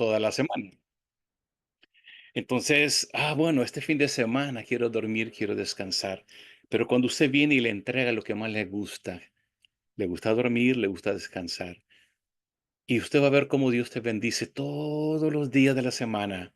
toda la semana. Entonces, bueno, este fin de semana quiero dormir, quiero descansar. Pero cuando usted viene y le entrega lo que más le gusta dormir, le gusta descansar. Y usted va a ver cómo Dios te bendice todos los días de la semana,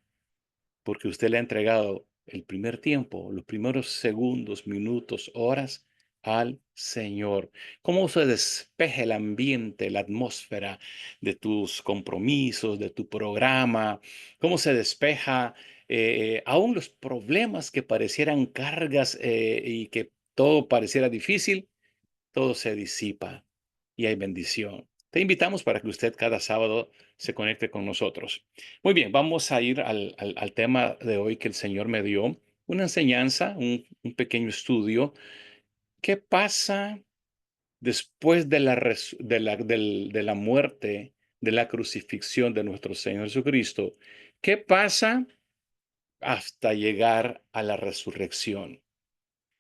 porque usted le ha entregado el primer tiempo, los primeros segundos, minutos, horas al Señor. Cómo se despeja el ambiente, la atmósfera de tus compromisos, de tu programa, cómo se despeja aún los problemas que parecieran cargas y que todo pareciera difícil, todo se disipa y hay bendición. Te invitamos para que usted cada sábado se conecte con nosotros. Muy bien, vamos a ir al tema de hoy que el Señor me dio, una enseñanza, un pequeño estudio. ¿Qué pasa después de de la muerte, de la crucifixión de nuestro Señor Jesucristo? ¿Qué pasa hasta llegar a la resurrección?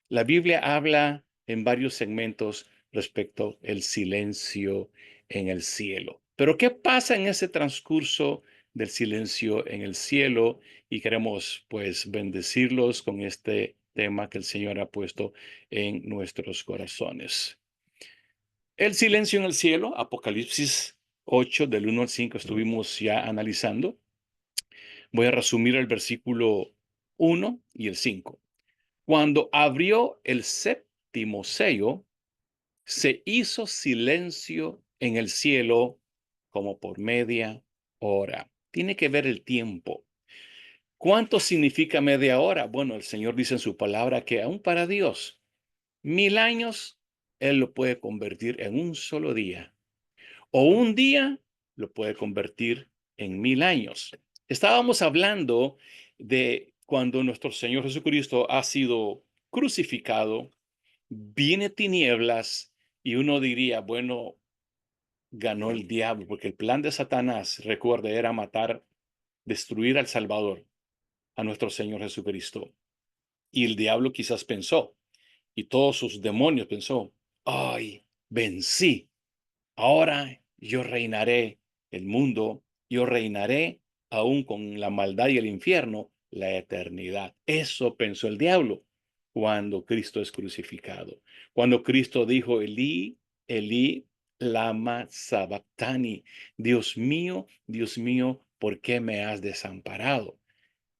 La Biblia habla en varios segmentos respecto al silencio en el cielo. Pero ¿qué pasa en ese transcurso del silencio en el cielo? Y queremos pues bendecirlos con este tema que el Señor ha puesto en nuestros corazones. El silencio en el cielo, Apocalipsis 8 del 1 al 5 estuvimos ya analizando. Voy a resumir el versículo 1 y el 5. Cuando abrió el séptimo sello, se hizo silencio en el cielo como por media hora. Tiene que ver el tiempo. ¿Cuánto significa media hora? Bueno, el Señor dice en su palabra que aún para Dios, 1000 años, Él lo puede convertir en un solo día. O un día lo puede convertir en 1000 años. Estábamos hablando de cuando nuestro Señor Jesucristo ha sido crucificado, viene tinieblas y uno diría, bueno, ganó el diablo, porque el plan de Satanás, recuerde, era matar, destruir al Salvador, a nuestro Señor Jesucristo. Y el diablo quizás pensó, y todos sus demonios pensó, ay, vencí, ahora yo reinaré el mundo, yo reinaré aún con la maldad y el infierno, la eternidad. Eso pensó el diablo cuando Cristo es crucificado. Cuando Cristo dijo, Elí, Elí, lama sabactani, Dios mío, ¿por qué me has desamparado?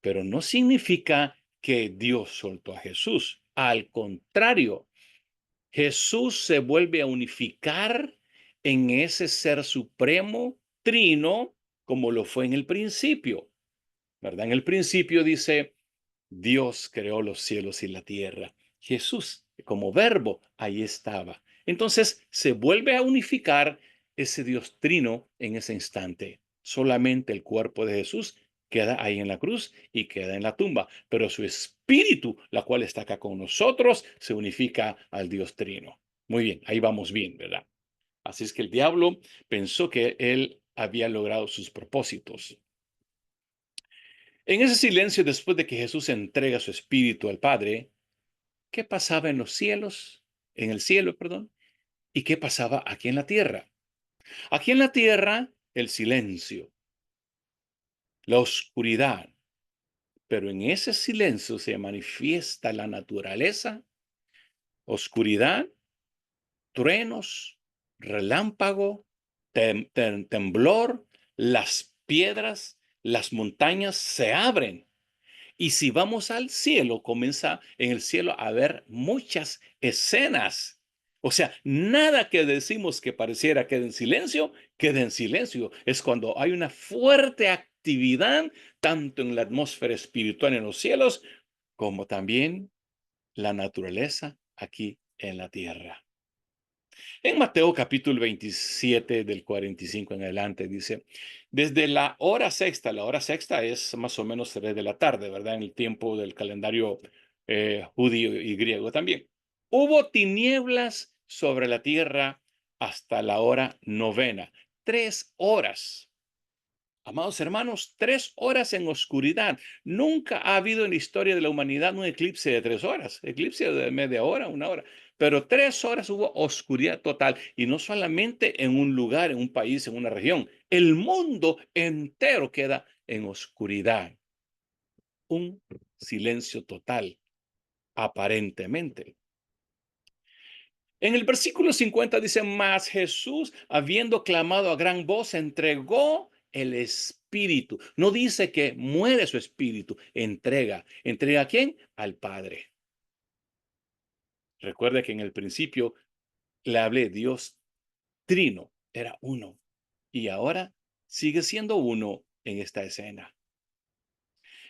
Pero no significa que Dios soltó a Jesús. Al contrario, Jesús se vuelve a unificar en ese ser supremo, trino, como lo fue en el principio, ¿verdad? En el principio dice, Dios creó los cielos y la tierra. Jesús, como verbo, ahí estaba. Entonces se vuelve a unificar ese Dios trino en ese instante. Solamente el cuerpo de Jesús queda ahí en la cruz y queda en la tumba, pero su espíritu, la cual está acá con nosotros, se unifica al Dios trino. Muy bien, ahí vamos bien, ¿verdad? Así es que el diablo pensó que él había logrado sus propósitos. En ese silencio, después de que Jesús entrega su espíritu al Padre, ¿qué pasaba en los cielos? En el cielo, perdón. ¿Y qué pasaba aquí en la tierra? Aquí en la tierra, el silencio, la oscuridad. Pero en ese silencio se manifiesta la naturaleza, oscuridad, truenos, relámpago, temblor, las piedras, las montañas se abren. Y si vamos al cielo, comienza en el cielo a haber muchas escenas. O sea, nada que decimos que pareciera quede en silencio, queda en silencio. Es cuando hay una fuerte actividad, tanto en la atmósfera espiritual en los cielos, como también la naturaleza aquí en la tierra. En Mateo capítulo 27 del 45 en adelante dice, desde la hora sexta es más o menos 3 de la tarde, ¿verdad? En el tiempo del calendario judío y griego también. Hubo tinieblas sobre la tierra hasta la hora novena. 3 horas. Amados hermanos, 3 horas en oscuridad. Nunca ha habido en la historia de la humanidad un eclipse de 3 horas, eclipse de media hora, una hora, pero 3 horas hubo oscuridad total y no solamente en un lugar, en un país, en una región, el mundo entero queda en oscuridad, un silencio total, aparentemente. En el versículo 50 dice, mas Jesús, habiendo clamado a gran voz, entregó el espíritu. No dice que muere su espíritu, entrega. ¿Entrega a quién? Al Padre. Recuerde que en el principio le hablé, Dios trino, era uno. Y ahora sigue siendo uno en esta escena.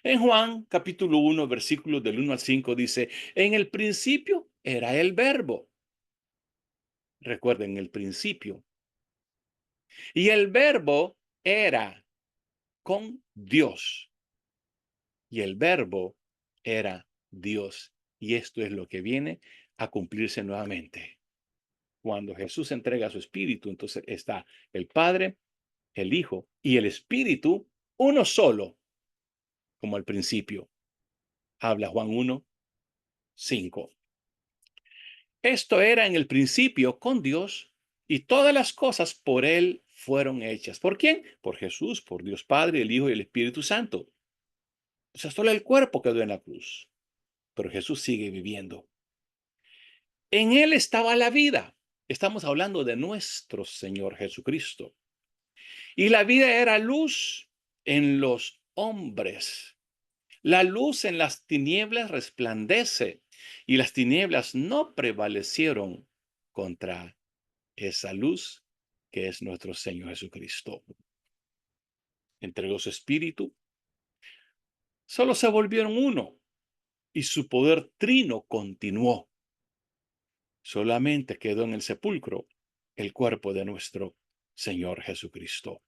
En Juan capítulo 1, versículos del 1 al 5 dice, en el principio era el verbo. Recuerden, el principio. Y el verbo era con Dios. Y el verbo era Dios. Y esto es lo que viene a cumplirse nuevamente. Cuando Jesús entrega su espíritu, entonces está el Padre, el Hijo y el Espíritu, uno solo, como al principio. Habla Juan 1, 5. Esto era en el principio con Dios y todas las cosas por Él fueron hechas. ¿Por quién? Por Jesús, por Dios Padre, el Hijo y el Espíritu Santo. O sea, solo el cuerpo quedó en la cruz, pero Jesús sigue viviendo. En Él estaba la vida. Estamos hablando de nuestro Señor Jesucristo. Y la vida era luz en los hombres. La luz en las tinieblas resplandece y las tinieblas no prevalecieron contra esa luz que es nuestro Señor Jesucristo. Entregó su espíritu, solo se volvieron uno y su poder trino continuó. Solamente quedó en el sepulcro el cuerpo de nuestro Señor Jesucristo.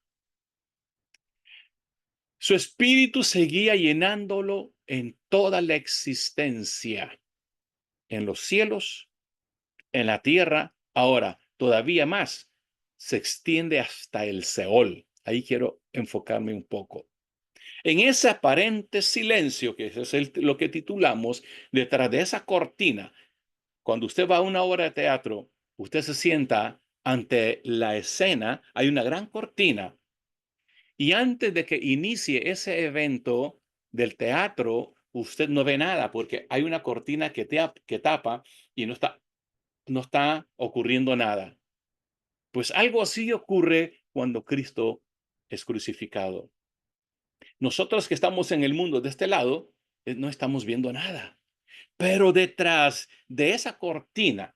Su espíritu seguía llenándolo en toda la existencia, en los cielos, en la tierra, ahora todavía más, se extiende hasta el Seol. Ahí quiero enfocarme un poco. En ese aparente silencio, que es lo que titulamos, detrás de esa cortina, cuando usted va a una obra de teatro, usted se sienta ante la escena, hay una gran cortina, y antes de que inicie ese evento del teatro, usted no ve nada, porque hay una cortina que tapa y no está ocurriendo nada. Pues algo así ocurre cuando Cristo es crucificado. Nosotros que estamos en el mundo de este lado, no estamos viendo nada. Pero detrás de esa cortina,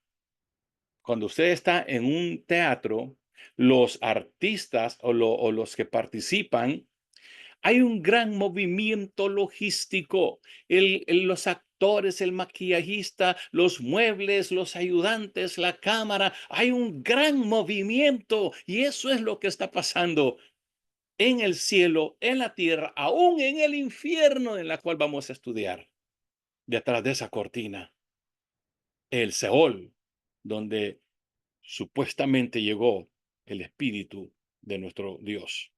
cuando usted está en un teatro, los artistas o los que participan, hay un gran movimiento logístico. Los actores, el maquillajista, los muebles, los ayudantes, la cámara, hay un gran movimiento y eso es lo que está pasando en el cielo, en la tierra, aún en el infierno en la cual vamos a estudiar. Detrás de esa cortina, el Seol, donde supuestamente llegó el Espíritu de nuestro Dios.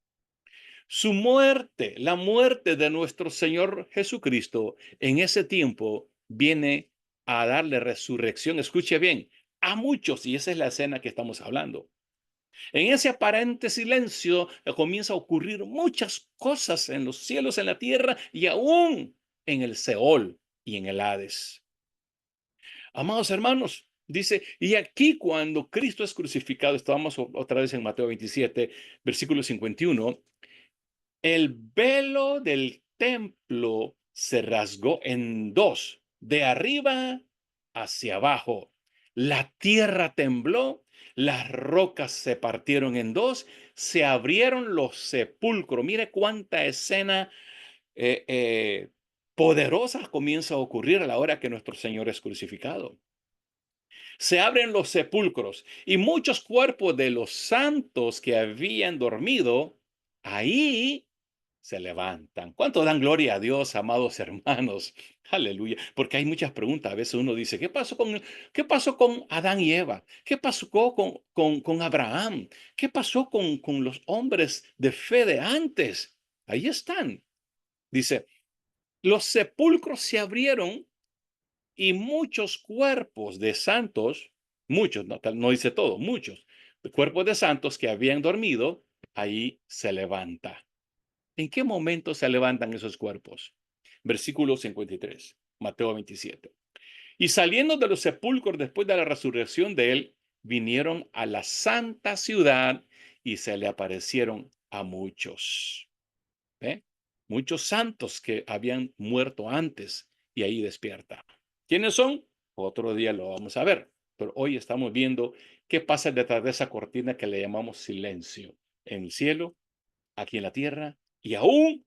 Su muerte, la muerte de nuestro Señor Jesucristo, en ese tiempo viene a darle resurrección, escuche bien, a muchos, y esa es la escena que estamos hablando. En ese aparente silencio comienza a ocurrir muchas cosas en los cielos, en la tierra y aún en el Seol y en el Hades. Amados hermanos, dice, y aquí cuando Cristo es crucificado, estábamos otra vez en Mateo 27, versículo 51, el velo del templo se rasgó en dos, de arriba hacia abajo. La tierra tembló, las rocas se partieron en dos, se abrieron los sepulcros. Mire cuánta escena eh, eh, poderosa comienza a ocurrir a la hora que nuestro Señor es crucificado. Se abren los sepulcros y muchos cuerpos de los santos que habían dormido ahí se levantan. ¿Cuánto dan gloria a Dios, amados hermanos? Aleluya. Porque hay muchas preguntas. A veces uno dice, ¿qué pasó con Adán y Eva? ¿Qué pasó con Abraham? ¿Qué pasó con los hombres de fe de antes? Ahí están. Dice, los sepulcros se abrieron y muchos cuerpos de santos, muchos, no dice todo, muchos, cuerpos de santos que habían dormido, ahí se levanta. ¿En qué momento se levantan esos cuerpos? Versículo 53, Mateo 27. Y saliendo de los sepulcros después de la resurrección de él, vinieron a la santa ciudad y se le aparecieron a muchos. ¿Ve? Muchos santos que habían muerto antes y ahí despierta. ¿Quiénes son? Otro día lo vamos a ver, pero hoy estamos viendo qué pasa detrás de esa cortina que le llamamos silencio en el cielo, aquí en la tierra y aún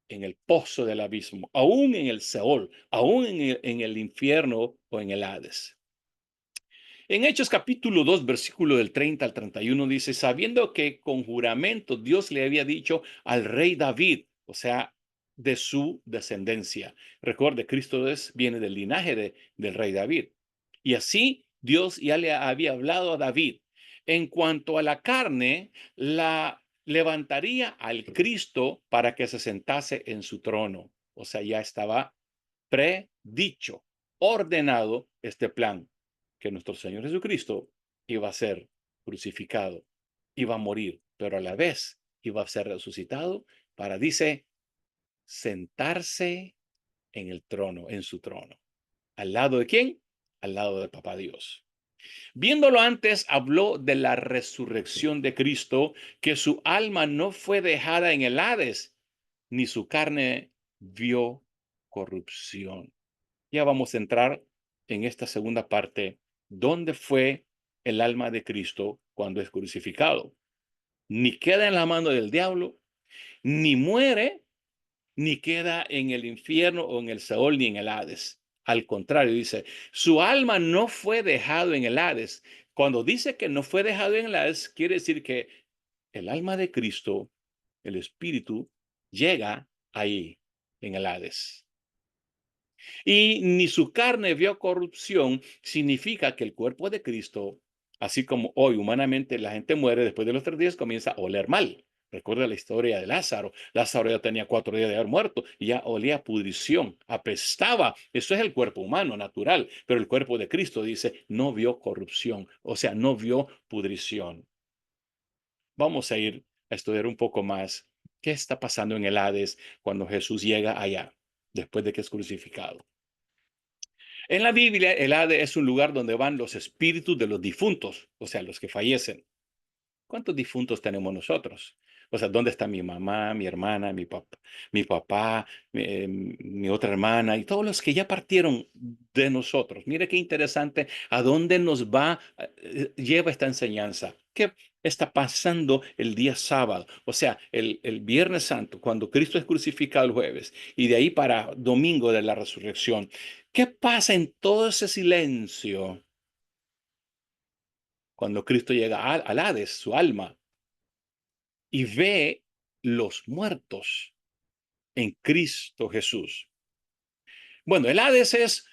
en el pozo del abismo, aún en el Seol, aún en el infierno o en el Hades. En Hechos capítulo 2, versículo del 30 al 31 dice, sabiendo que con juramento Dios le había dicho al rey David, o sea, de su descendencia. Recuerde, Cristo viene del linaje del rey David. Y así Dios ya le había hablado a David. En cuanto a la carne, la levantaría al Cristo para que se sentase en su trono. O sea, ya estaba predicho, ordenado este plan, que nuestro Señor Jesucristo iba a ser crucificado, iba a morir, pero a la vez iba a ser resucitado para, dice, sentarse en el trono, en su trono. ¿Al lado de quién? Al lado de Papá Dios. Viéndolo antes, habló de la resurrección de Cristo, que su alma no fue dejada en el Hades, ni su carne vio corrupción. Ya vamos a entrar en esta segunda parte, ¿dónde fue el alma de Cristo cuando es crucificado? Ni queda en la mano del diablo, ni muere, ni queda en el infierno o en el Seol, ni en el Hades. Al contrario, dice, su alma no fue dejado en el Hades. Cuando dice que no fue dejado en el Hades, quiere decir que el alma de Cristo, el Espíritu, llega ahí, en el Hades. Y ni su carne vio corrupción, significa que el cuerpo de Cristo, así como hoy humanamente la gente muere, después de los 3 días comienza a oler mal. Recuerda la historia de Lázaro. Lázaro ya tenía 4 días de haber muerto y ya olía a pudrición, apestaba. Eso es el cuerpo humano natural, pero el cuerpo de Cristo dice, no vio corrupción, o sea, no vio pudrición. Vamos a ir a estudiar un poco más qué está pasando en el Hades cuando Jesús llega allá, después de que es crucificado. En la Biblia, el Hades es un lugar donde van los espíritus de los difuntos, o sea, los que fallecen. ¿Cuántos difuntos tenemos nosotros? O sea, ¿dónde está mi mamá, mi hermana, mi papá, mi otra hermana y todos los que ya partieron de nosotros? Mire qué interesante a dónde nos va, lleva esta enseñanza. ¿Qué está pasando el día sábado? O sea, el Viernes Santo, cuando Cristo es crucificado el jueves, y de ahí para domingo de la resurrección. ¿Qué pasa en todo ese silencio cuando Cristo llega al Hades, su alma? Y ve los muertos en Cristo Jesús. Bueno, el Hades es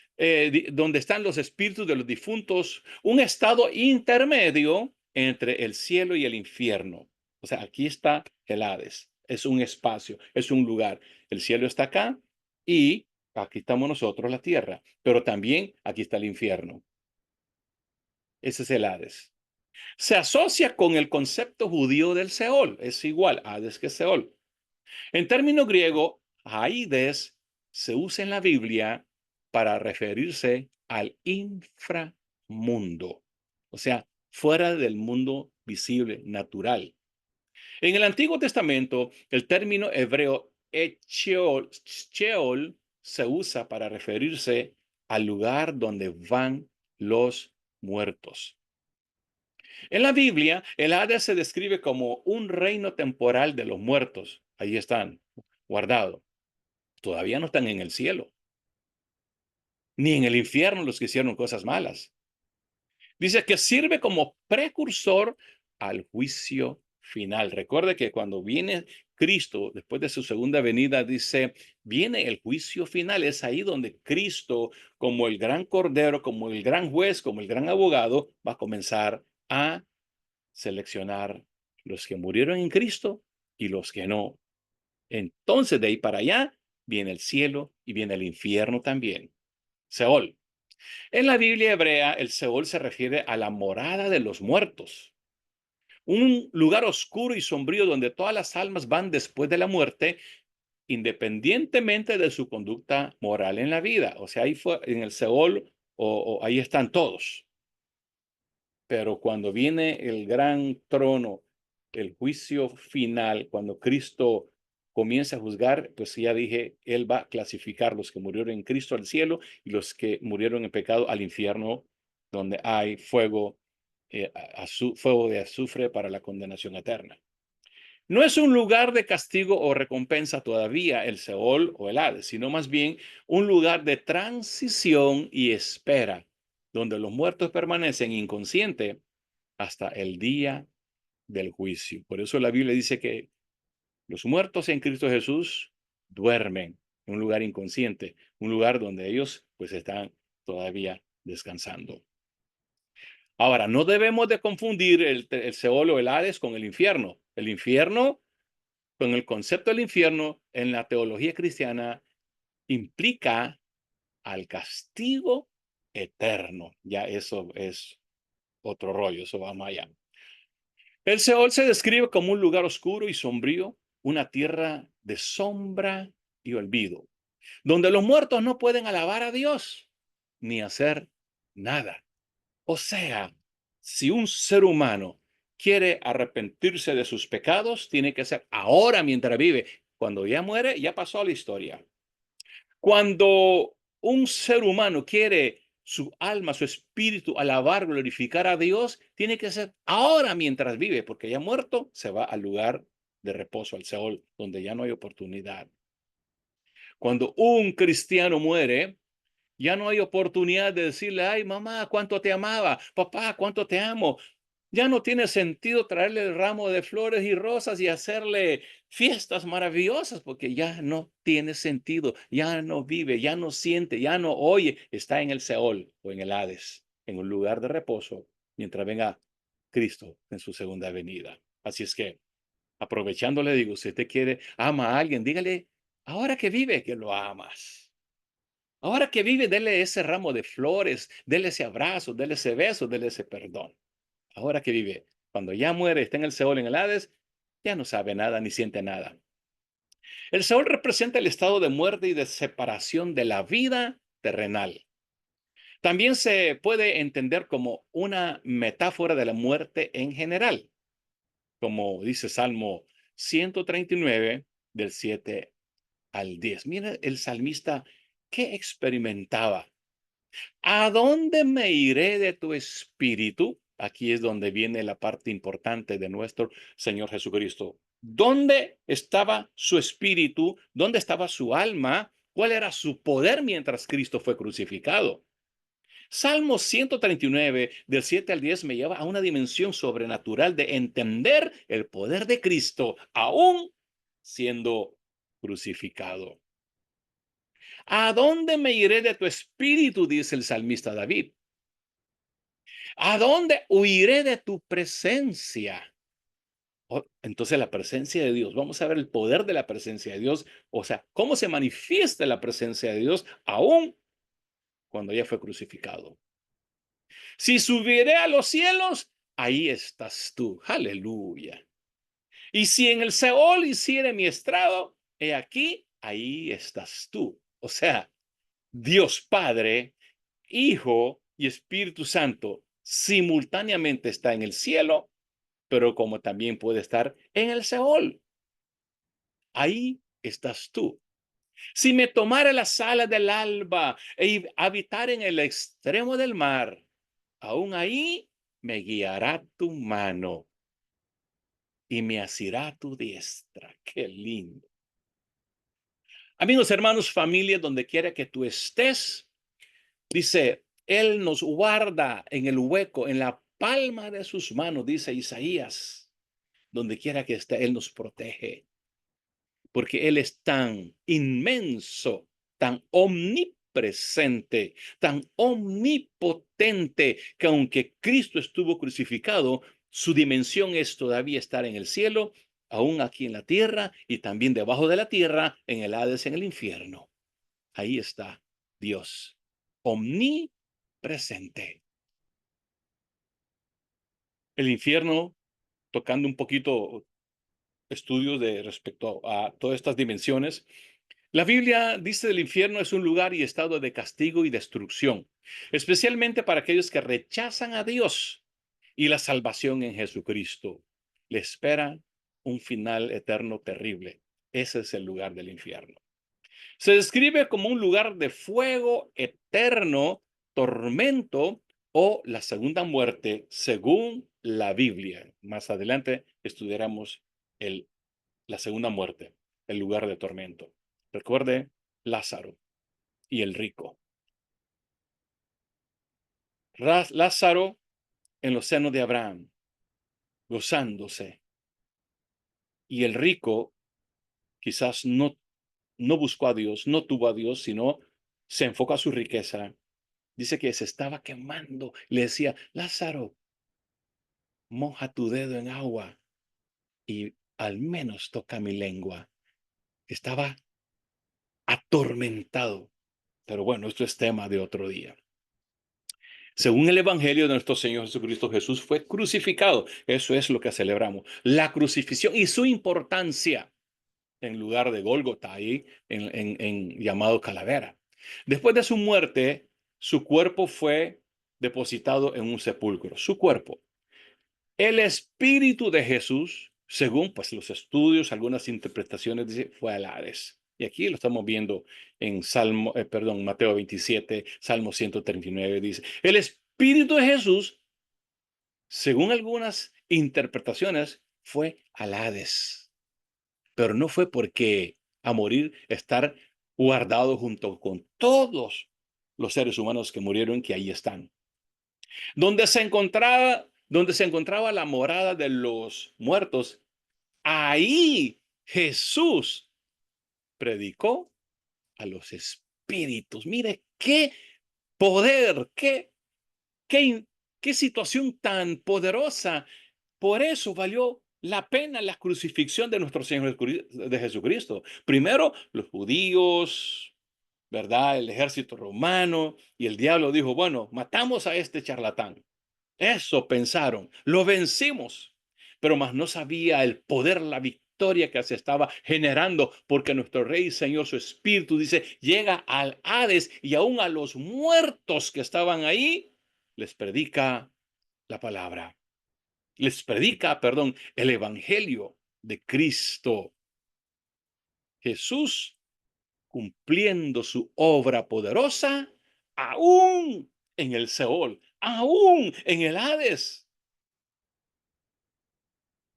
donde están los espíritus de los difuntos, un estado intermedio entre el cielo y el infierno. O sea, aquí está el Hades. Es un espacio, es un lugar. El cielo está acá y aquí estamos nosotros, la tierra. Pero también aquí está el infierno. Ese es el Hades. Se asocia con el concepto judío del Seol. Es igual, Hades que Seol. En término griego, Hades se usa en la Biblia para referirse al inframundo, o sea, fuera del mundo visible, natural. En el Antiguo Testamento, el término hebreo Sheol se usa para referirse al lugar donde van los muertos. En la Biblia, el Hades se describe como un reino temporal de los muertos. Ahí están, guardados. Todavía no están en el cielo, ni en el infierno los que hicieron cosas malas. Dice que sirve como precursor al juicio final. Recuerde que cuando viene Cristo, después de su segunda venida, dice, viene el juicio final. Es ahí donde Cristo, como el gran cordero, como el gran juez, como el gran abogado, va a comenzar a seleccionar los que murieron en Cristo y los que no. Entonces, de ahí para allá, viene el cielo y viene el infierno también. Seol. En la Biblia hebrea, el Seol se refiere a la morada de los muertos, un lugar oscuro y sombrío donde todas las almas van después de la muerte, independientemente de su conducta moral en la vida. O sea, ahí fue en el Seol, o ahí están todos. Pero cuando viene el gran trono, el juicio final, cuando Cristo comienza a juzgar, pues ya dije, Él va a clasificar los que murieron en Cristo al cielo y los que murieron en pecado al infierno, donde hay fuego, fuego de azufre para la condenación eterna. No es un lugar de castigo o recompensa todavía el Seol o el Hades, sino más bien un lugar de transición y espera, donde los muertos permanecen inconscientes hasta el día del juicio. Por eso la Biblia dice que los muertos en Cristo Jesús duermen en un lugar inconsciente, un lugar donde ellos pues están todavía descansando. Ahora, no debemos de confundir el Seol o el Hades con el infierno. El infierno, con el concepto del infierno en la teología cristiana, implica al castigo eterno. Ya eso es otro rollo, eso va más allá. El Seol se describe como un lugar oscuro y sombrío, una tierra de sombra y olvido, donde los muertos no pueden alabar a Dios ni hacer nada. O sea, si un ser humano quiere arrepentirse de sus pecados, tiene que ser ahora mientras vive. Cuando ya muere, ya pasó la historia. Cuando un ser humano quiere su alma, su espíritu, alabar, glorificar a Dios, tiene que ser ahora mientras vive, porque ya muerto se va al lugar de reposo, al Seol, donde ya no hay oportunidad. Cuando un cristiano muere, ya no hay oportunidad de decirle, ay, mamá, cuánto te amaba, papá, cuánto te amo. Ya no tiene sentido traerle el ramo de flores y rosas y hacerle fiestas maravillosas porque ya no tiene sentido, ya no vive, ya no siente, ya no oye, está en el Seol o en el Hades, en un lugar de reposo, mientras venga Cristo en su segunda venida. Así es que, aprovechando, le digo, si usted quiere, ama a alguien, dígale, ahora que vive, que lo amas. Ahora que vive, dele ese ramo de flores, dele ese abrazo, dele ese beso, dele ese perdón. Ahora que vive, cuando ya muere, está en el Seol, en el Hades, ya no sabe nada ni siente nada. El Seol representa el estado de muerte y de separación de la vida terrenal. También se puede entender como una metáfora de la muerte en general, como dice Salmo 139 del 7 al 10. Mira el salmista que experimentaba. ¿A dónde me iré de tu espíritu? Aquí es donde viene la parte importante de nuestro Señor Jesucristo. ¿Dónde estaba su espíritu? ¿Dónde estaba su alma? ¿Cuál era su poder mientras Cristo fue crucificado? Salmo 139, del 7 al 10, me lleva a una dimensión sobrenatural de entender el poder de Cristo, aún siendo crucificado. ¿A dónde me iré de tu espíritu? Dice el salmista David. ¿A dónde huiré de tu presencia? Entonces la presencia de Dios, vamos a ver el poder de la presencia de Dios, o sea, cómo se manifiesta la presencia de Dios aún cuando ya fue crucificado. Si subiré a los cielos, ahí estás tú. Aleluya. Y si en el Seol hiciere mi estrado, he aquí, ahí estás tú. O sea, Dios Padre, Hijo y Espíritu Santo simultáneamente está en el cielo, pero como también puede estar en el Seol. Ahí estás tú. Si me tomara las alas del alba e habitar en el extremo del mar, aún ahí me guiará tu mano y me asirá tu diestra. Qué lindo. Amigos, hermanos, familia, donde quiera que tú estés, dice, Él nos guarda en el hueco, en la palma de sus manos, dice Isaías. Donde quiera que esté, Él nos protege. Porque Él es tan inmenso, tan omnipresente, tan omnipotente, que aunque Cristo estuvo crucificado, su dimensión es todavía estar en el cielo, aún aquí en la tierra y también debajo de la tierra, en el Hades, en el infierno. Ahí está Dios, omnipresente. El infierno tocando un poquito estudios de respecto a todas estas dimensiones. La Biblia dice del infierno es un lugar y estado de castigo y destrucción, especialmente para aquellos que rechazan a Dios y la salvación en Jesucristo. Le espera un final eterno terrible. Ese es el lugar del infierno. Se describe como un lugar de fuego eterno, tormento o la segunda muerte, según la Biblia. Más adelante estudiaremos el, la segunda muerte, el lugar de tormento. Recuerde Lázaro y el rico. Lázaro en los senos de Abraham, gozándose, y el rico quizás no buscó a Dios, no tuvo a Dios, sino se enfocó a su riqueza. Dice que se estaba quemando. Le decía, Lázaro, moja tu dedo en agua y al menos toca mi lengua. Estaba atormentado. Pero bueno, esto es tema de otro día. Según el Evangelio de nuestro Señor Jesucristo, Jesús fue crucificado. Eso es lo que celebramos. La crucifixión y su importancia en lugar de Gólgota, ahí en llamado Calavera. Después de su muerte, su cuerpo fue depositado en un sepulcro. Su cuerpo. El espíritu de Jesús, según pues los estudios, algunas interpretaciones, dice, fue al Hades. Y aquí lo estamos viendo en Mateo 27, Salmo 139, dice, el espíritu de Jesús, según algunas interpretaciones, fue al Hades. Pero no fue porque a morir estar guardado junto con todos los seres humanos que murieron, que ahí están. Donde se encontraba la morada de los muertos, ahí Jesús predicó a los espíritus. Mire qué poder, qué, qué situación tan poderosa. Por eso valió la pena la crucifixión de nuestro Señor de Jesucristo. Primero, los judíos, ¿verdad? El ejército romano y el diablo dijo, bueno, matamos a este charlatán. Eso pensaron, lo vencimos, pero más no sabía el poder, la victoria que se estaba generando, porque nuestro Rey y Señor, su Espíritu, dice, llega al Hades y aún a los muertos que estaban ahí, les predica la palabra, les predica, perdón, el Evangelio de Cristo. Jesús cumpliendo su obra poderosa, aún en el Seol, aún en el Hades.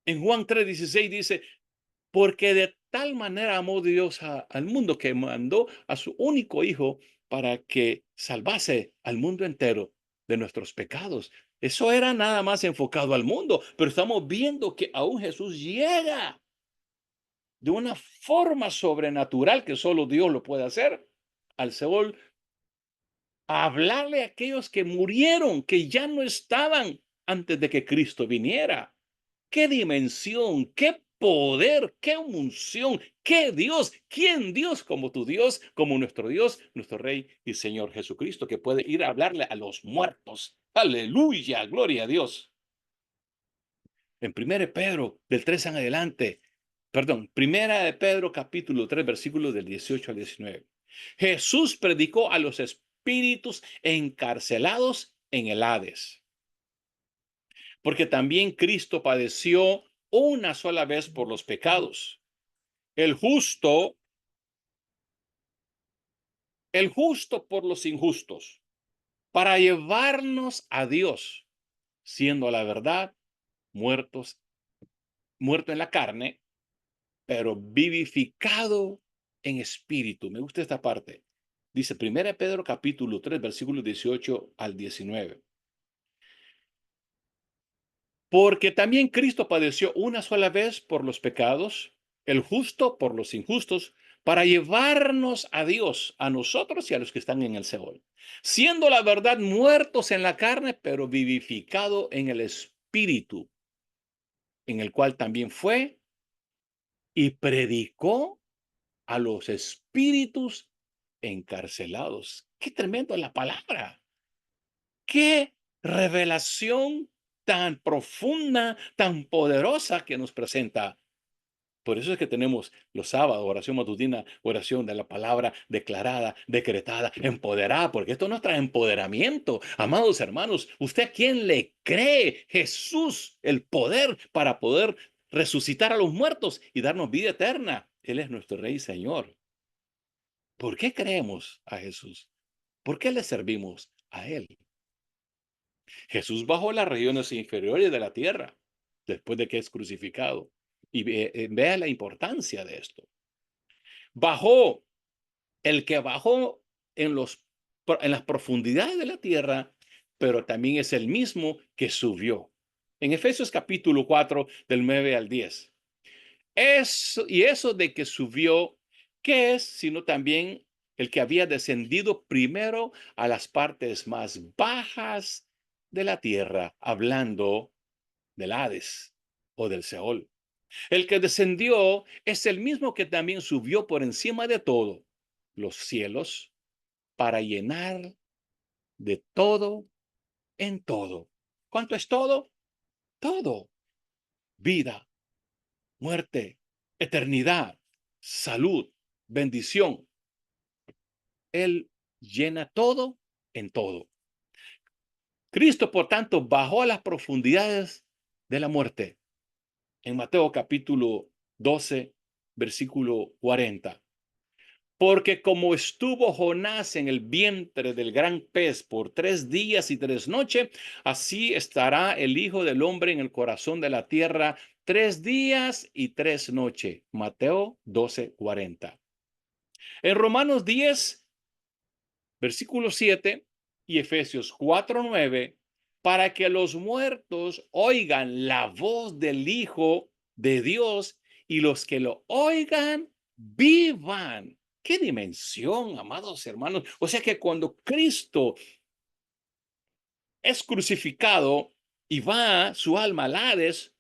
En Juan 3:16 dice, porque de tal manera amó Dios al mundo que mandó a su único hijo para que salvase al mundo entero de nuestros pecados. Eso era nada más enfocado al mundo, pero estamos viendo que aún Jesús llega de una forma sobrenatural que solo Dios lo puede hacer al Seol, a hablarle a aquellos que murieron, que ya no estaban antes de que Cristo viniera. Qué dimensión, qué poder, qué unción, qué Dios, quién Dios como tu Dios, como nuestro Dios, nuestro Rey y Señor Jesucristo, que puede ir a hablarle a los muertos. Aleluya, gloria a Dios. En 1 Pedro, del 3 en adelante, perdón, 1 Pedro capítulo 3, versículos del 18 al 19. Jesús predicó a los espíritus encarcelados en el Hades, porque también Cristo padeció una sola vez por los pecados, el justo, el justo por los injustos, para llevarnos a Dios, siendo a la verdad muerto en la carne, pero vivificado en espíritu. Me gusta esta parte. Dice 1 Pedro capítulo 3, versículos 18 al 19. Porque también Cristo padeció una sola vez por los pecados, el justo por los injustos, para llevarnos a Dios, a nosotros y a los que están en el Seol, siendo la verdad muertos en la carne, pero vivificado en el espíritu, en el cual también fue y predicó a los espíritus encarcelados. Qué tremendo la palabra. Qué revelación tan profunda, tan poderosa que nos presenta. Por eso es que tenemos los sábados, oración matutina, oración de la palabra declarada, decretada, empoderada, porque esto nos trae empoderamiento. Amados hermanos, ¿usted a quién le cree? Jesús, el poder para poder resucitar a los muertos y darnos vida eterna. Él es nuestro Rey y Señor. ¿Por qué creemos a Jesús? ¿Por qué le servimos a Él? Jesús bajó a las regiones inferiores de la tierra después de que es crucificado. Y vea la importancia de esto. Bajó, el que bajó en, en las profundidades de la tierra, pero también es el mismo que subió. En Efesios capítulo 4, del 9 al 10. Eso de que subió, ¿qué es? Sino también el que había descendido primero a las partes más bajas de la tierra, hablando del Hades o del Seol. El que descendió es el mismo que también subió por encima de todo los cielos para llenar de todo en todo. ¿Cuánto es todo? Todo. Vida, muerte, eternidad, salud, bendición. Él llena todo en todo. Cristo, por tanto, bajó a las profundidades de la muerte. En Mateo capítulo 12, versículo 40. Porque como estuvo Jonás en el vientre del gran pez por 3 días y 3 noches, así estará el Hijo del Hombre en el corazón de la tierra 3 días y 3 noches. Mateo 12:40. En Romanos 10, versículo 7 y Efesios 4:9, para que los muertos oigan la voz del Hijo de Dios y los que lo oigan vivan. ¿Qué dimensión, amados hermanos? O sea que cuando Cristo es crucificado y va su alma al Hades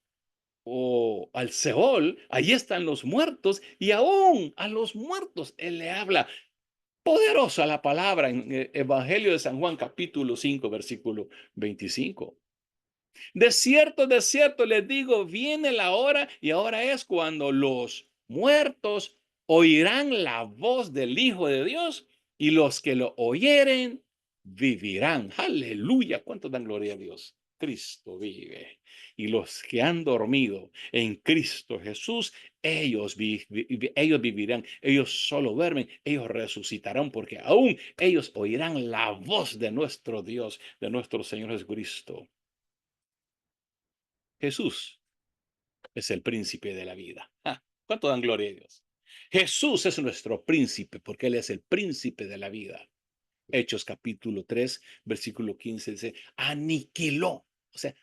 o al Seol, allí están los muertos y aún a los muertos Él le habla. Poderosa la palabra en el Evangelio de San Juan, capítulo 5, versículo 25. De cierto les digo, viene la hora y ahora es cuando los muertos oirán la voz del Hijo de Dios y los que lo oyeren vivirán. Aleluya. ¿Cuánto dan gloria a Dios? Cristo vive. Y los que han dormido en Cristo Jesús, ellos vivirán. Ellos solo duermen, ellos resucitarán porque aún ellos oirán la voz de nuestro Dios, de nuestro Señor Jesucristo. Jesús es el príncipe de la vida. ¿Cuánto dan gloria a Dios? Jesús es nuestro príncipe porque Él es el príncipe de la vida. Hechos capítulo 3, versículo 15 dice, aniquiló, o sea,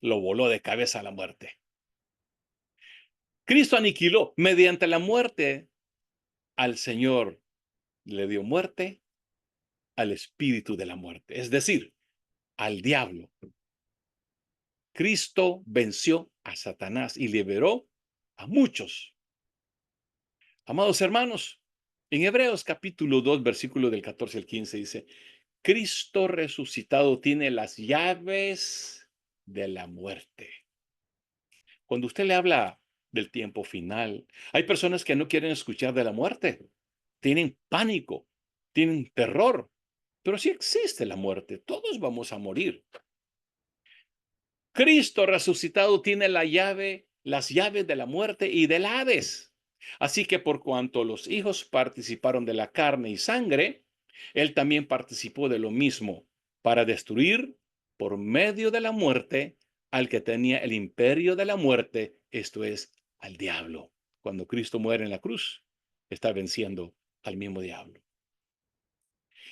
lo voló de cabeza a la muerte. Cristo aniquiló mediante la muerte al Señor, le dio muerte al espíritu de la muerte, es decir, al diablo. Cristo venció a Satanás y liberó a muchos. Amados hermanos, en Hebreos capítulo 2, versículo del 14 al 15 dice, Cristo resucitado tiene las llaves de la muerte. Cuando usted le habla del tiempo final, hay personas que no quieren escuchar de la muerte, tienen pánico, tienen terror, pero sí existe la muerte, todos vamos a morir. Cristo resucitado tiene las llaves de la muerte y del Hades. Así que por cuanto los hijos participaron de la carne y sangre, él también participó de lo mismo para destruir por medio de la muerte al que tenía el imperio de la muerte, esto es, al diablo. Cuando Cristo muere en la cruz, está venciendo al mismo diablo.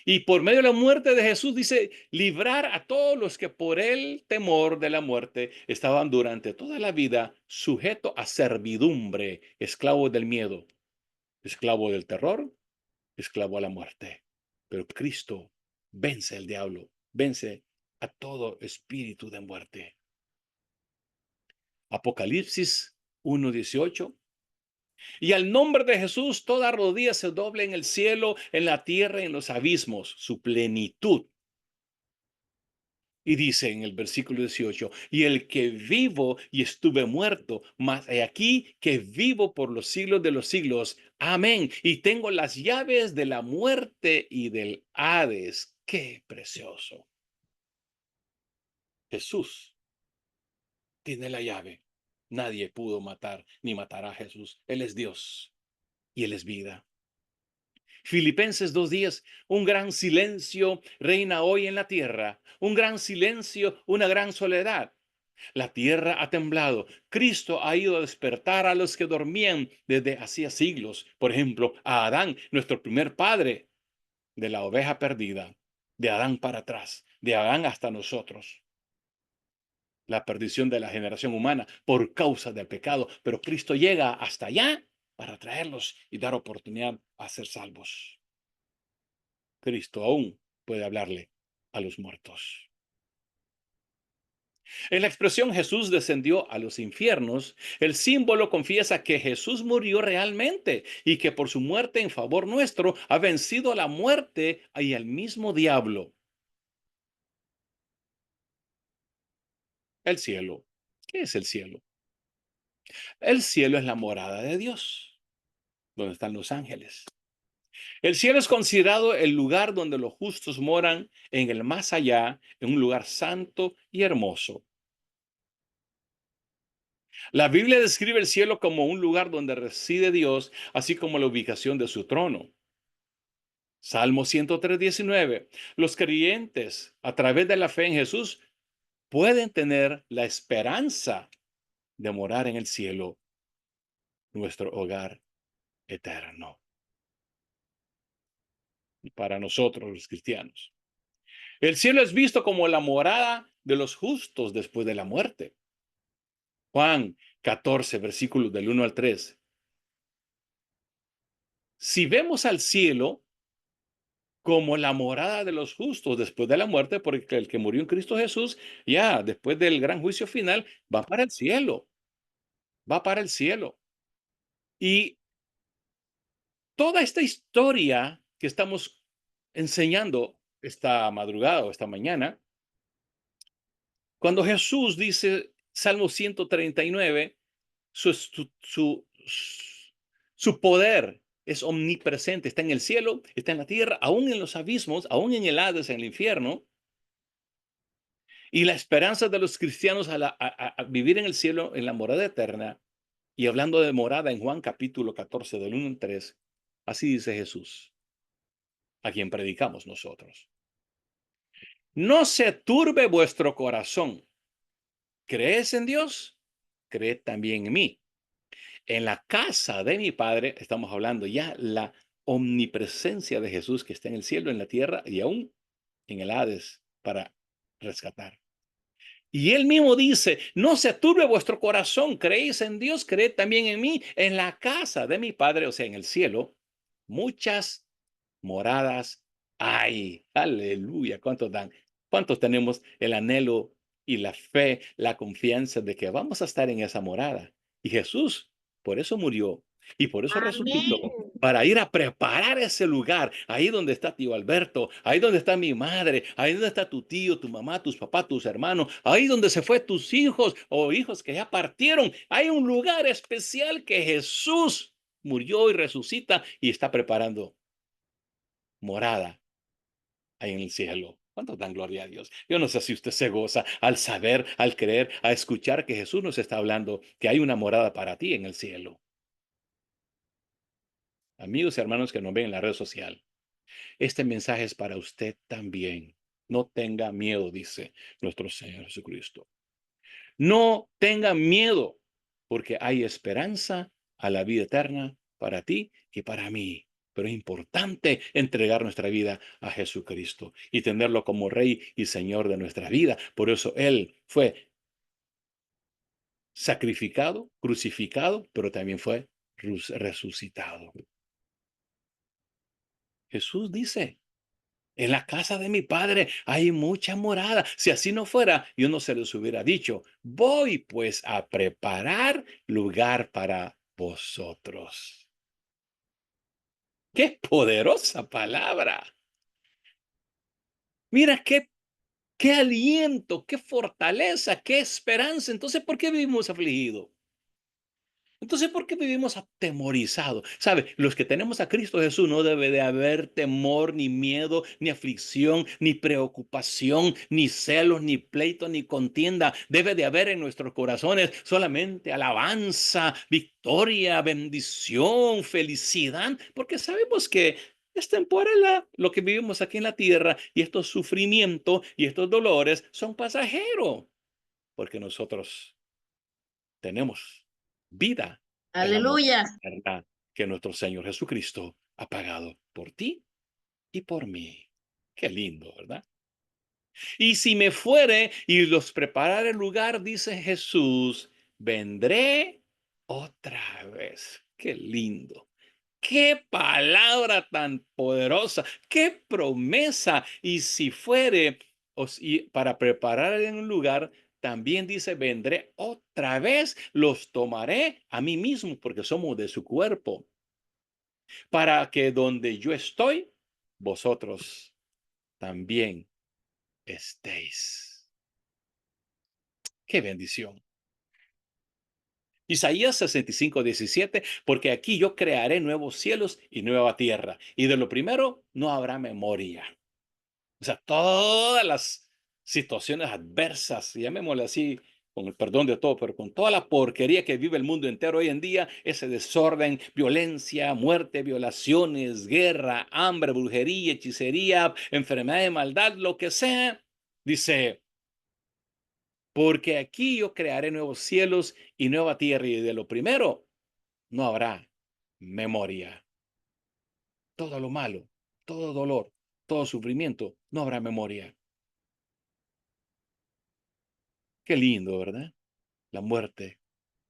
Y por medio de la muerte de Jesús dice, librar a todos los que por el temor de la muerte estaban durante toda la vida sujetos a servidumbre, esclavos del miedo, esclavo del terror, esclavo a la muerte. Pero Cristo vence al diablo, vence a todo espíritu de muerte. Apocalipsis 1:18. Y al nombre de Jesús, toda rodilla se doble en el cielo, en la tierra y en los abismos, su plenitud. Y dice en el versículo 18, y el que vivo y estuve muerto, mas he aquí que vivo por los siglos de los siglos. Amén. Y tengo las llaves de la muerte y del Hades. Qué precioso. Jesús tiene la llave. Nadie pudo matar ni matará a Jesús. Él es Dios y Él es vida. Filipenses 2:10, un gran silencio reina hoy en la tierra, un gran silencio, una gran soledad. La tierra ha temblado. Cristo ha ido a despertar a los que dormían desde hacía siglos. Por ejemplo, a Adán, nuestro primer padre, de la oveja perdida, de Adán para atrás, de Adán hasta nosotros. La perdición de la generación humana por causa del pecado, pero Cristo llega hasta allá para traerlos y dar oportunidad a ser salvos. Cristo aún puede hablarle a los muertos. En la expresión Jesús descendió a los infiernos, el símbolo confiesa que Jesús murió realmente y que por su muerte en favor nuestro ha vencido a la muerte y al mismo diablo. El cielo. ¿Qué es el cielo? El cielo es la morada de Dios, donde están los ángeles. El cielo es considerado el lugar donde los justos moran en el más allá, en un lugar santo y hermoso. La Biblia describe el cielo como un lugar donde reside Dios, así como la ubicación de su trono. Salmo 103:19. Los creyentes, a través de la fe en Jesús, pueden tener la esperanza de morar en el cielo, nuestro hogar eterno. Para nosotros los cristianos. El cielo es visto como la morada de los justos después de la muerte. Juan 14, versículos del 1 al 3. Si vemos al cielo como la morada de los justos después de la muerte, porque el que murió en Cristo Jesús, ya después del gran juicio final, va para el cielo, va para el cielo. Y toda esta historia que estamos enseñando esta madrugada o esta mañana, cuando Jesús dice, Salmo 139, su, su, su, su poder es omnipresente, está en el cielo, está en la tierra, aún en los abismos, aún en el Hades, en el infierno. Y la esperanza de los cristianos a vivir en el cielo, en la morada eterna, y hablando de morada en Juan capítulo 14, del 1 al 3, así dice Jesús, a quien predicamos nosotros. No se turbe vuestro corazón. ¿Crees en Dios? Creed también en mí. En la casa de mi Padre, estamos hablando ya la omnipresencia de Jesús que está en el cielo, en la tierra y aún en el Hades para rescatar. Y él mismo dice, no se turbe vuestro corazón, creéis en Dios, creed también en mí, en la casa de mi Padre, o sea, en el cielo, muchas moradas hay. Aleluya, ¿cuántos dan? ¿Cuántos tenemos el anhelo y la fe, la confianza de que vamos a estar en esa morada? Y Jesús, por eso murió y por eso resucitó, Amén. para ir a preparar ese lugar, ahí donde está tío Alberto, ahí donde está mi madre, ahí donde está tu tío, tu mamá, tus papás, tus hermanos, ahí donde se fue tus hijos o hijos que ya partieron. Hay un lugar especial que Jesús murió y resucita y está preparando morada ahí en el cielo. ¿Cuántos dan gloria a Dios? Yo no sé si usted se goza al saber, al creer, a escuchar que Jesús nos está hablando, que hay una morada para ti en el cielo. Amigos y hermanos que nos ven en la red social, este mensaje es para usted también. No tenga miedo, dice nuestro Señor Jesucristo. No tenga miedo, porque hay esperanza a la vida eterna para ti y para mí. Pero es importante entregar nuestra vida a Jesucristo y tenerlo como Rey y Señor de nuestra vida. Por eso Él fue sacrificado, crucificado, pero también fue resucitado. Jesús dice, en la casa de mi padre hay mucha morada. Si así no fuera, yo no se los hubiera dicho. Voy pues a preparar lugar para vosotros. Qué poderosa palabra. Mira qué qué aliento, qué fortaleza, qué esperanza. Entonces, ¿por qué vivimos afligidos? Entonces, ¿por qué vivimos atemorizados? ¿Sabe? Los que tenemos a Cristo Jesús no debe de haber temor, ni miedo, ni aflicción, ni preocupación, ni celos, ni pleito, ni contienda. Debe de haber en nuestros corazones solamente alabanza, victoria, bendición, felicidad, porque sabemos que es temporal lo que vivimos aquí en la tierra y estos sufrimientos y estos dolores son pasajeros, porque nosotros tenemos vida en la muerte Aleluya. eterna que nuestro Señor Jesucristo ha pagado por ti y por mí. Qué lindo, ¿verdad? Y si me fuere y los preparare el lugar, dice Jesús, vendré otra vez. Qué lindo. Qué palabra tan poderosa, qué promesa. Y si fuere y para preparar en un lugar, también dice, vendré otra vez, los tomaré a mí mismo, porque somos de su cuerpo, para que donde yo estoy, vosotros también estéis. Qué bendición. Isaías 65:17, porque aquí yo crearé nuevos cielos y nueva tierra, y de lo primero no habrá memoria. O sea, todas las situaciones adversas, llamémosle así, con el perdón de todo, pero con toda la porquería que vive el mundo entero hoy en día, ese desorden, violencia, muerte, violaciones, guerra, hambre, brujería, hechicería, enfermedad de maldad, lo que sea, dice, porque aquí yo crearé nuevos cielos y nueva tierra, y de lo primero no habrá memoria. Todo lo malo, todo dolor, todo sufrimiento, no habrá memoria. Qué lindo, ¿verdad? La muerte,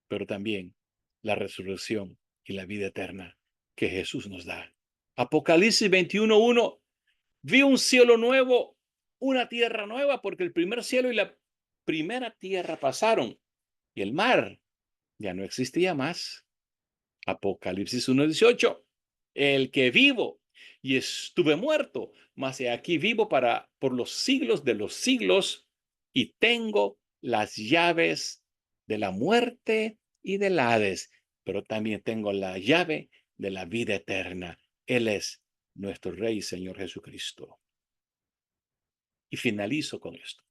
pero también la resurrección y la vida eterna que Jesús nos da. Apocalipsis 21:1, vi un cielo nuevo, una tierra nueva, porque el primer cielo y la primera tierra pasaron y el mar ya no existía más. Apocalipsis 1:18, el que vivo y estuve muerto, mas he aquí vivo por los siglos de los siglos y tengo las llaves de la muerte y del Hades, pero también tengo la llave de la vida eterna. Él es nuestro Rey y Señor Jesucristo. Y finalizo con esto.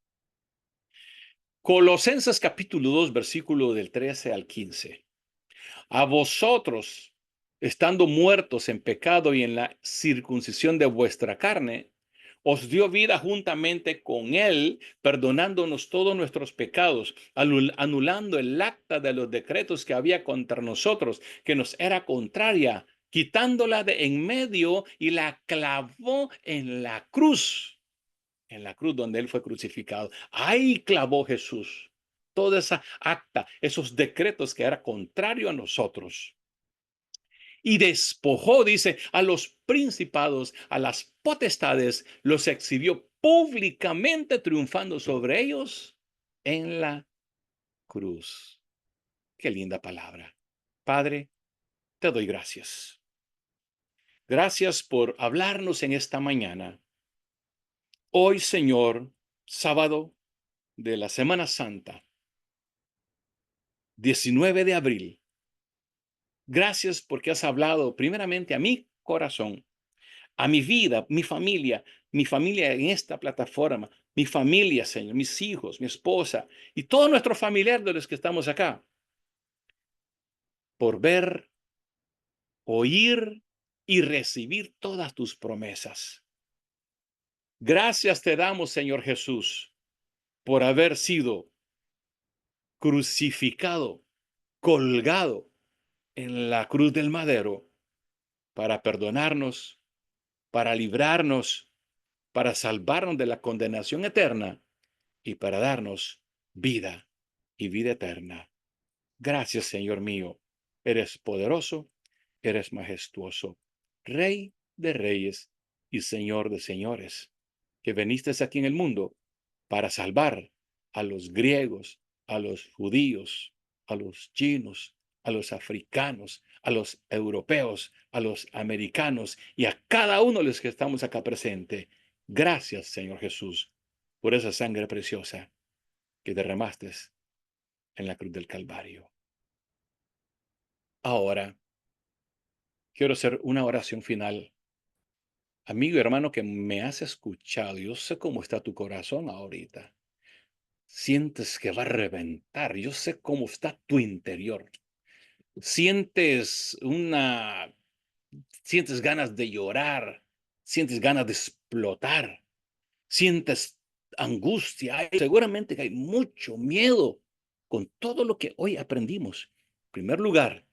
Colosenses capítulo 2, versículo del 13 al 15. A vosotros, estando muertos en pecado y en la circuncisión de vuestra carne, os dio vida juntamente con él, perdonándonos todos nuestros pecados, anulando el acta de los decretos que había contra nosotros, que nos era contraria, quitándola de en medio y la clavó en la cruz donde él fue crucificado. Ahí clavó Jesús toda esa acta, esos decretos que era contrario a nosotros. Y despojó, dice, a los principados, a las potestades, los exhibió públicamente, triunfando sobre ellos en la cruz. Qué linda palabra. Padre, te doy gracias. Gracias por hablarnos en esta mañana. Hoy, Señor, sábado de la Semana Santa, 19 de abril. Gracias porque has hablado primeramente a mi corazón, a mi vida, mi familia en esta plataforma, mi familia, Señor, mis hijos, mi esposa y todos nuestros familiares de los que estamos acá, por ver, oír y recibir todas tus promesas. Gracias te damos, Señor Jesús, por haber sido crucificado, colgado en la cruz del madero para perdonarnos, para librarnos, para salvarnos de la condenación eterna y para darnos vida y vida eterna. Gracias, Señor mío. Eres poderoso, eres majestuoso, Rey de reyes y Señor de señores, que viniste aquí en el mundo para salvar a los griegos, a los judíos, a los chinos, a los africanos, a los europeos, a los americanos y a cada uno de los que estamos acá presente. Gracias, Señor Jesús, por esa sangre preciosa que derramaste en la cruz del Calvario. Ahora, quiero hacer una oración final. Amigo y hermano que me has escuchado, yo sé cómo está tu corazón ahorita. Sientes que va a reventar. Yo sé cómo está tu interior. Sientes una, sientes ganas de llorar, sientes ganas de explotar, sientes angustia. Seguramente que hay mucho miedo con todo lo que hoy aprendimos. En primer lugar,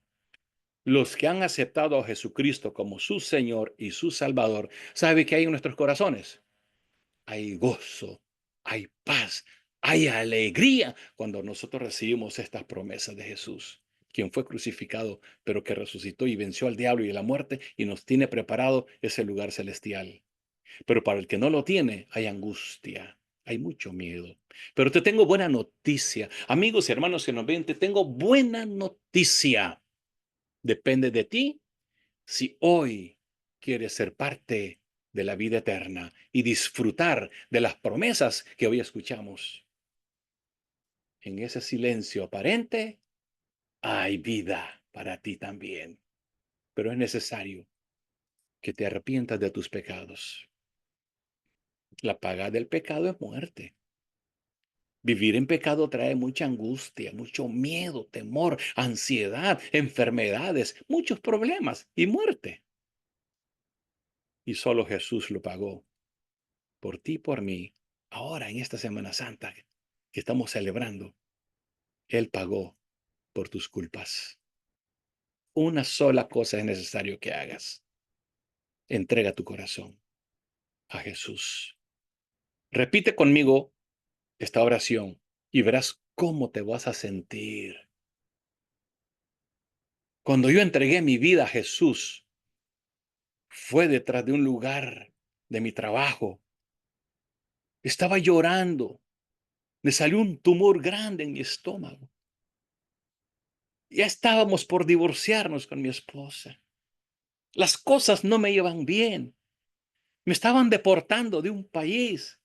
los que han aceptado a Jesucristo como su Señor y su Salvador, ¿sabe qué hay en nuestros corazones? Hay gozo, hay paz, hay alegría cuando nosotros recibimos estas promesas de Jesús, quien fue crucificado, pero que resucitó y venció al diablo y a la muerte y nos tiene preparado ese lugar celestial. Pero para el que no lo tiene, hay angustia, hay mucho miedo. Pero te tengo buena noticia. Amigos y hermanos que nos ven, te tengo buena noticia. Depende de ti si hoy quieres ser parte de la vida eterna y disfrutar de las promesas que hoy escuchamos. En ese silencio aparente hay vida para ti también, pero es necesario que te arrepientas de tus pecados. La paga del pecado es muerte. Vivir en pecado trae mucha angustia, mucho miedo, temor, ansiedad, enfermedades, muchos problemas y muerte. Y solo Jesús lo pagó por ti y por mí. Ahora, en esta Semana Santa que estamos celebrando, Él pagó por tus culpas. Una sola cosa es necesario que hagas. Entrega tu corazón a Jesús. Repite conmigo esta oración y verás cómo te vas a sentir. Cuando yo entregué mi vida a Jesús, fue detrás de un lugar de mi trabajo. Estaba llorando. Me salió un tumor grande en mi estómago. Ya estábamos por divorciarnos con mi esposa. Las cosas no me iban bien. Me estaban deportando de un país.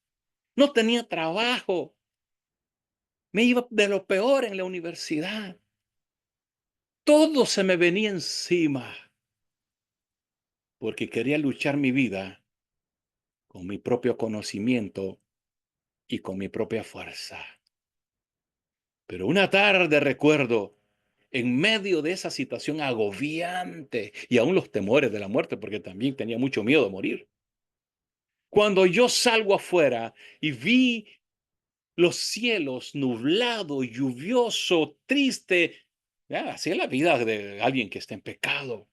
No tenía trabajo. Me iba de lo peor en la universidad. Todo se me venía encima porque quería luchar mi vida con mi propio conocimiento y con mi propia fuerza. Pero una tarde recuerdo, en medio de esa situación agobiante y aún los temores de la muerte, porque también tenía mucho miedo de morir, cuando yo salgo afuera y vi los cielos nublado, lluvioso, triste, ya, así es la vida de alguien que está en pecado,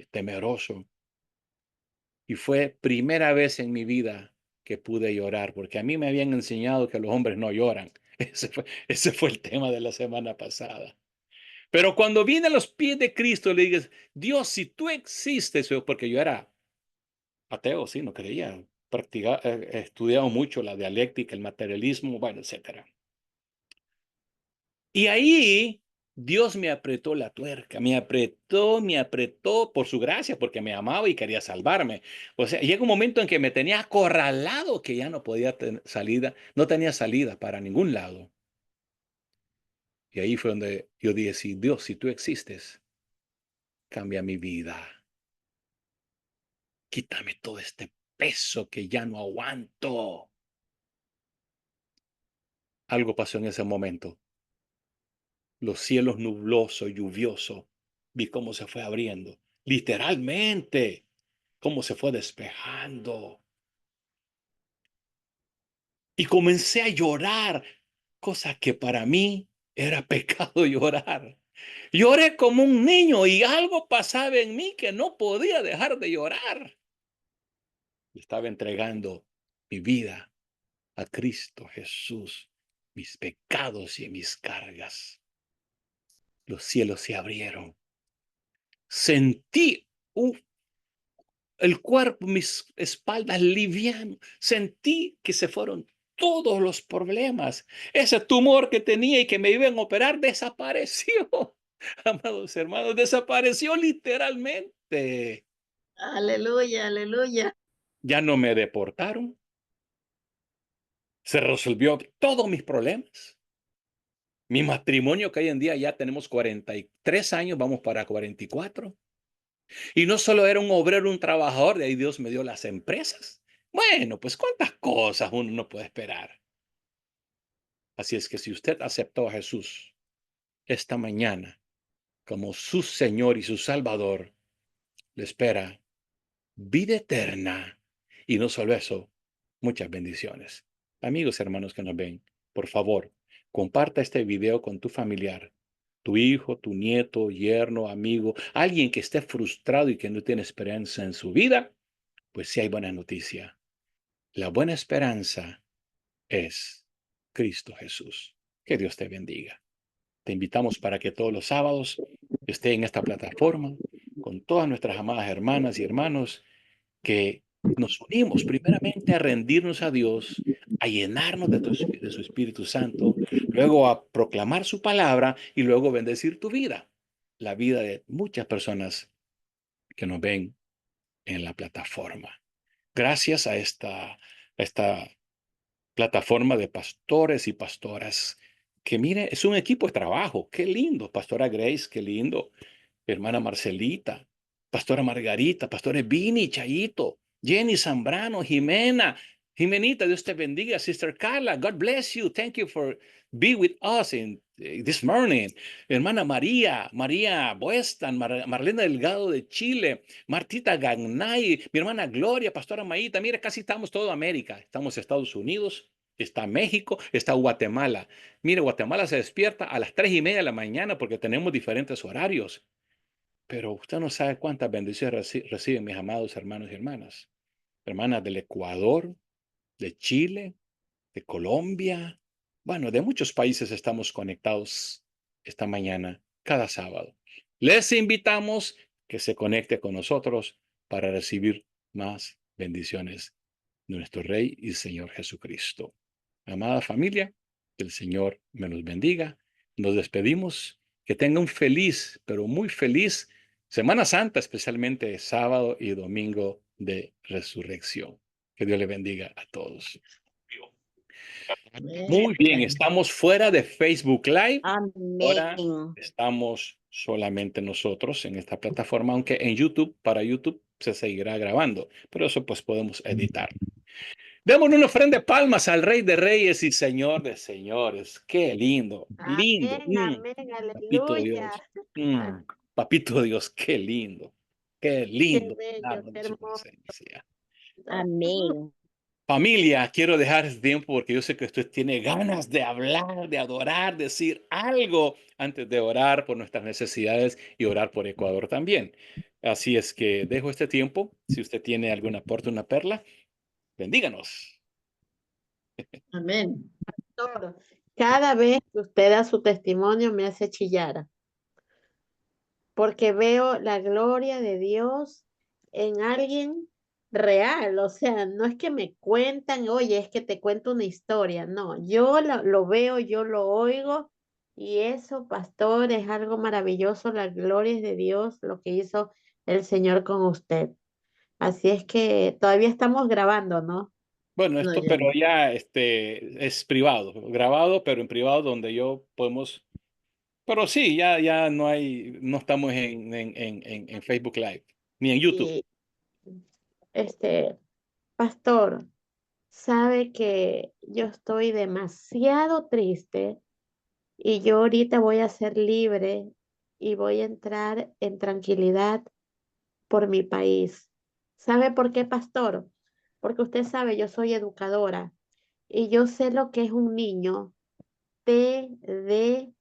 temeroso. Y fue primera vez en mi vida que pude llorar, porque a mí me habían enseñado que los hombres no lloran. Ese fue el tema de la semana pasada. Pero cuando vine a los pies de Cristo, le dices, Dios, si tú existes, porque yo era ateo, sí, no creía, practicaba, estudiaba mucho la dialéctica, el materialismo, bueno, etcétera. Y ahí Dios me apretó la tuerca, me apretó por su gracia, porque me amaba y quería salvarme. O sea, llega un momento en que me tenía acorralado que ya no podía tener salida, no tenía salida para ningún lado. Y ahí fue donde yo dije, sí, Dios, si tú existes, cambia mi vida. Quítame todo este peso que ya no aguanto. Algo pasó en ese momento. Los cielos nublosos, lluviosos, vi cómo se fue abriendo. Literalmente, cómo se fue despejando. Y comencé a llorar, cosa que para mí era pecado llorar. Lloré como un niño y algo pasaba en mí que no podía dejar de llorar. Estaba entregando mi vida a Cristo Jesús, mis pecados y mis cargas. Los cielos se abrieron. Sentí el cuerpo, mis espaldas liviano. Sentí que se fueron todos los problemas. Ese tumor que tenía y que me iban a operar desapareció. Amados hermanos, desapareció literalmente. Aleluya, aleluya. Ya no me deportaron, Se resolvió todos mis problemas. Mi matrimonio, que hoy en día ya tenemos 43 años, vamos para 44. Y no solo era un obrero, un trabajador, de ahí Dios me dio las empresas. Bueno, pues cuántas cosas uno no puede esperar. Así es que si usted aceptó a Jesús esta mañana como su Señor y su Salvador, le espera vida eterna. Y no solo eso, muchas bendiciones. Amigos, hermanos que nos ven, por favor, comparta este video con tu familiar, tu hijo, tu nieto, yerno, amigo, alguien que esté frustrado y que no tiene esperanza en su vida. Pues sí hay buena noticia. La buena esperanza es Cristo Jesús. Que Dios te bendiga. Te invitamos para que todos los sábados esté en esta plataforma con todas nuestras amadas hermanas y hermanos que nos unimos primeramente a rendirnos a Dios, a llenarnos de su Espíritu Santo, luego a proclamar su palabra y luego bendecir tu vida, la vida de muchas personas que nos ven en la plataforma. Gracias a esta plataforma de pastores y pastoras, que mire, es un equipo de trabajo. Qué lindo, Pastora Grace, qué lindo. Hermana Marcelita, Pastora Margarita, Pastores Vini, Chayito, Jenny Zambrano, Jimena, Jimenita, Dios te bendiga. Sister Carla, God bless you. Thank you for being with us in this morning. Hermana María, María Buestan, Marlena Delgado de Chile, Martita Gagnay, mi hermana Gloria, Pastora Maíta. Mira, casi estamos toda América. Estamos Estados Unidos, está México, está Guatemala. Mire, Guatemala se despierta a las 3:30 de la mañana porque tenemos diferentes horarios. Pero usted no sabe cuántas bendiciones reciben mis amados hermanos y hermanas. Hermanas del Ecuador, de Chile, de Colombia. Bueno, de muchos países estamos conectados esta mañana, cada sábado. Les invitamos que se conecte con nosotros para recibir más bendiciones de nuestro Rey y Señor Jesucristo. Amada familia, que el Señor me los bendiga. Nos despedimos. Que tenga un feliz, pero muy feliz Semana Santa, especialmente sábado y domingo de resurrección. Que Dios le bendiga a todos. Muy bien, Amén. estamos fuera de Facebook Live. Ahora Amén. estamos solamente nosotros en esta plataforma, aunque en YouTube, para YouTube se seguirá grabando, pero eso pues podemos editar. Démosle una ofrenda de palmas al Rey de Reyes y Señor de Señores. Qué lindo, lindo. Amén, amén, Papito aleluya. Dios. Papito Dios, qué lindo. Qué Qué lindo bello, llenarnos qué de su hermoso. presencia. Amén. Familia, quiero dejar este tiempo porque yo sé que usted tiene ganas de hablar, de adorar, decir algo antes de orar por nuestras necesidades y orar por Ecuador también. Así es que dejo este tiempo. Si usted tiene algún aporte, una perla, bendíganos. Amén. Pastor, cada vez que usted da su testimonio me hace chillar, porque veo la gloria de Dios en alguien real. O sea, no es que me cuentan, oye, es que te cuento una historia. No, yo lo veo, yo lo oigo, y eso, pastor, es algo maravilloso. La gloria es de Dios, lo que hizo el Señor con usted. Así es que todavía estamos grabando, ¿no? Bueno, No, esto, ya pero no. ya es privado, grabado, pero en privado donde yo podemos, pero sí, ya no hay, no estamos en Facebook Live, ni en YouTube. Y pastor, sabe que yo estoy demasiado triste y yo ahorita voy a ser libre y voy a entrar en tranquilidad por mi país. ¿Sabe por qué, pastor? Porque usted sabe, yo soy educadora y yo sé lo que es un niño TDAH.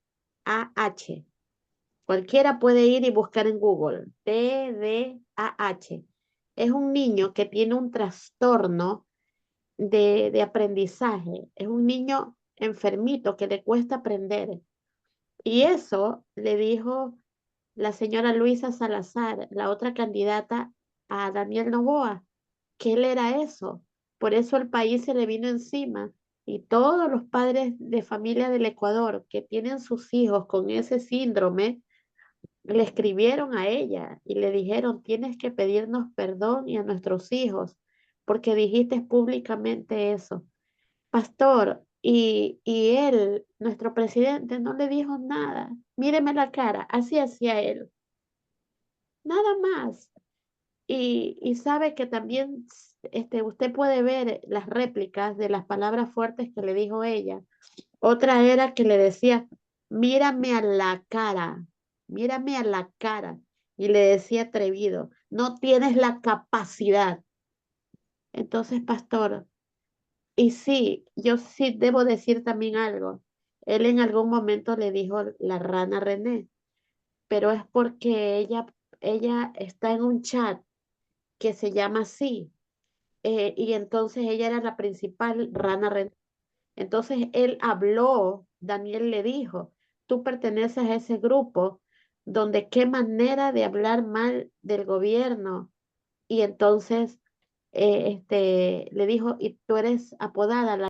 Cualquiera puede ir y buscar en Google TDAH. Es un niño que tiene un trastorno de aprendizaje. Es un niño enfermito que le cuesta aprender. Y eso le dijo la señora Luisa Salazar, la otra candidata a Daniel Noboa, que él era eso. Por eso el país se le vino encima. Y todos los padres de familia del Ecuador que tienen sus hijos con ese síndrome, le escribieron a ella y le dijeron, tienes que pedirnos perdón y a nuestros hijos, porque dijiste públicamente eso. pastor, y él, nuestro presidente, no le dijo nada. Míreme la cara, así hacía él, nada más. Y sabe que también usted puede ver las réplicas de las palabras fuertes que le dijo ella. Otra era que le decía, mírame a la cara, mírame a la cara. Y le decía atrevido, no tienes la capacidad. Entonces, pastor, y sí, yo sí debo decir también algo. Él en algún momento le dijo la rana René, pero es porque ella está en un chat que se llama así, y entonces ella era la principal rana René. Entonces él habló, Daniel le dijo, tú perteneces a ese grupo donde qué manera de hablar mal del gobierno. Y entonces le dijo, y tú eres apodada la